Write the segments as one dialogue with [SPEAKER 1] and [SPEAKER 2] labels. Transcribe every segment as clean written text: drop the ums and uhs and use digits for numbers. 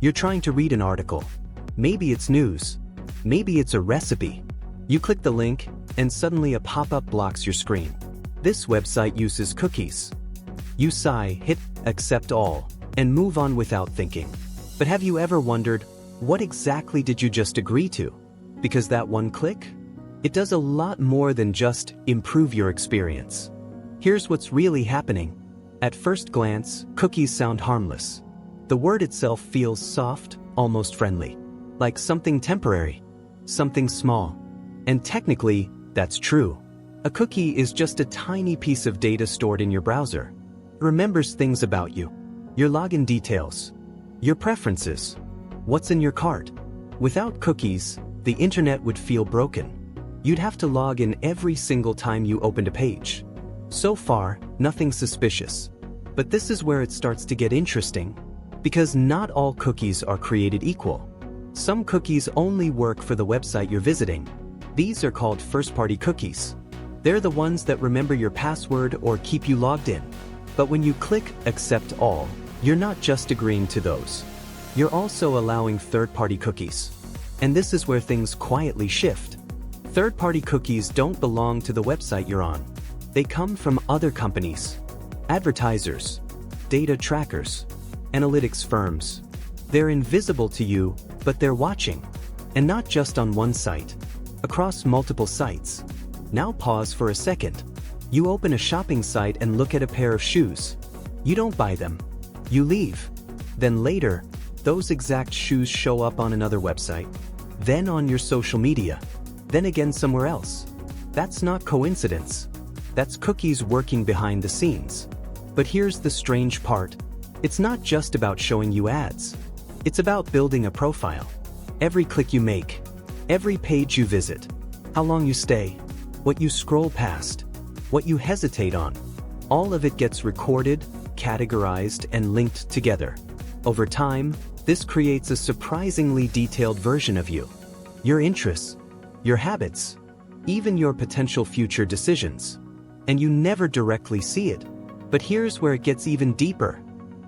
[SPEAKER 1] You're trying to read an article. Maybe it's news. Maybe it's a recipe. You click the link, and suddenly a pop-up blocks your screen. This website uses cookies. You sigh, hit accept all, and move on without thinking. But have you ever wondered, what exactly did you just agree to? Because that one click? It does a lot more than just improve your experience. Here's what's really happening. At first glance, cookies sound harmless. The word itself feels soft, almost friendly. Like something temporary. Something small. And technically, that's true. A cookie is just a tiny piece of data stored in your browser. It remembers things about you. Your login details. Your preferences. What's in your cart. Without cookies, the internet would feel broken. You'd have to log in every single time you opened a page. So far, nothing suspicious. But this is where it starts to get interesting. Because not all cookies are created equal. Some cookies only work for the website you're visiting. These are called first-party cookies. They're the ones that remember your password or keep you logged in. But when you click Accept All, you're not just agreeing to those. You're also allowing third-party cookies. And this is where things quietly shift. Third-party cookies don't belong to the website you're on. They come from other companies, advertisers, data trackers, analytics firms. They're invisible to you, but they're watching. And not just on one site, across multiple sites. Now pause for a second. You open a shopping site and look at a pair of shoes. You don't buy them. You leave. Then later, those exact shoes show up on another website. Then on your social media. Then again somewhere else. That's not coincidence. That's cookies working behind the scenes. But here's the strange part. It's not just about showing you ads. It's about building a profile. Every click you make, every page you visit, how long you stay, what you scroll past, what you hesitate on, all of it gets recorded, categorized, and linked together. Over time, this creates a surprisingly detailed version of you. Your interests, your habits, even your potential future decisions. And you never directly see it. But here's where it gets even deeper.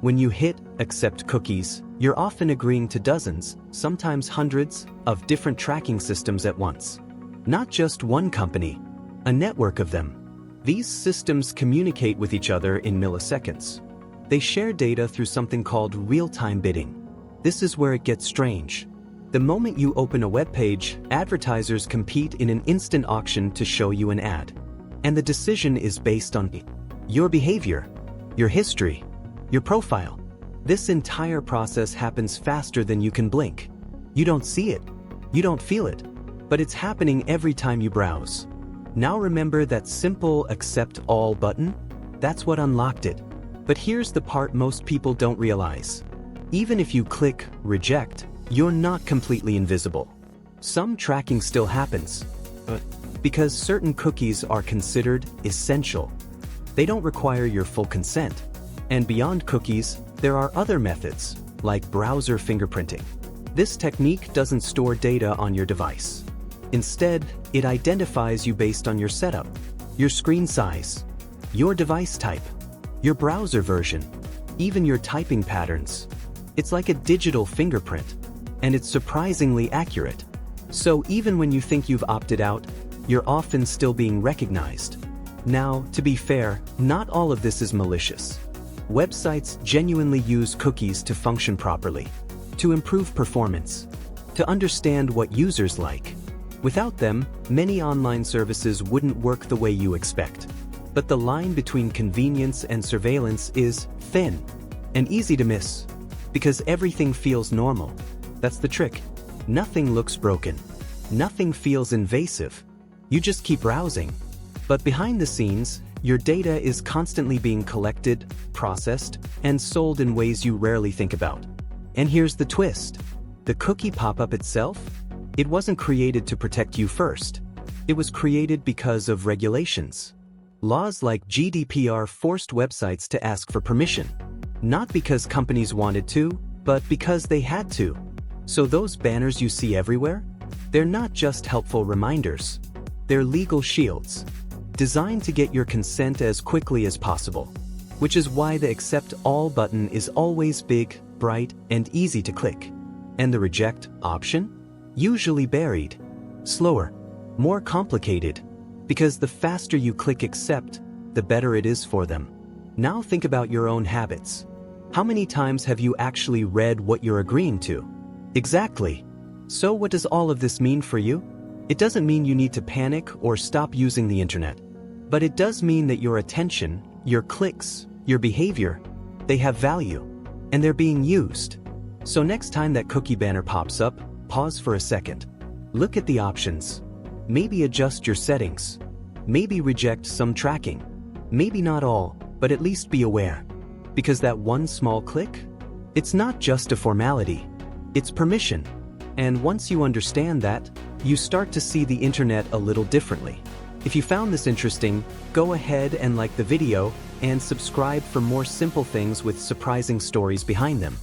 [SPEAKER 1] When you hit Accept Cookies, you're often agreeing to dozens, sometimes hundreds, of different tracking systems at once. Not just one company, a network of them. These systems communicate with each other in milliseconds. They share data through something called real-time bidding. This is where it gets strange. The moment you open a web page, advertisers compete in an instant auction to show you an ad. And the decision is based on your behavior, your history, your profile. This entire process happens faster than you can blink. You don't see it. You don't feel it. But it's happening every time you browse. Now remember that simple Accept All button? That's what unlocked it. But here's the part most people don't realize. Even if you click Reject, you're not completely invisible. Some tracking still happens. Because certain cookies are considered essential. They don't require your full consent. And beyond cookies, there are other methods, like browser fingerprinting. This technique doesn't store data on your device. Instead, it identifies you based on your setup, your screen size, your device type, your browser version, even your typing patterns. It's like a digital fingerprint, and it's surprisingly accurate. So even when you think you've opted out, you're often still being recognized. Now, to be fair, not all of this is malicious. Websites genuinely use cookies to function properly, to improve performance, to understand what users like. Without them, many online services wouldn't work the way you expect. But the line between convenience and surveillance is thin and easy to miss, because everything feels normal. That's the trick. Nothing looks broken. Nothing feels invasive. You just keep browsing. But behind the scenes, your data is constantly being collected, processed, and sold in ways you rarely think about. And here's the twist. The cookie pop-up itself? It wasn't created to protect you first. It was created because of regulations. Laws like GDPR forced websites to ask for permission. Not because companies wanted to, but because they had to. So those banners you see everywhere? They're not just helpful reminders. They're legal shields, designed to get your consent as quickly as possible. Which is why the Accept All button is always big, bright and easy to click. And the reject option? Usually buried. Slower. More complicated. Because the faster you click accept, the better it is for them. Now think about your own habits. How many times have you actually read what you're agreeing to? Exactly. So what does all of this mean for you? It doesn't mean you need to panic or stop using the internet. But it does mean that your attention, your clicks, your behavior, they have value. And they're being used. So next time that cookie banner pops up, pause for a second. Look at the options. Maybe adjust your settings. Maybe reject some tracking. Maybe not all, but at least be aware. Because that one small click? It's not just a formality. It's permission. And once you understand that, you start to see the internet a little differently. If you found this interesting, go ahead and like the video and subscribe for more simple things with surprising stories behind them.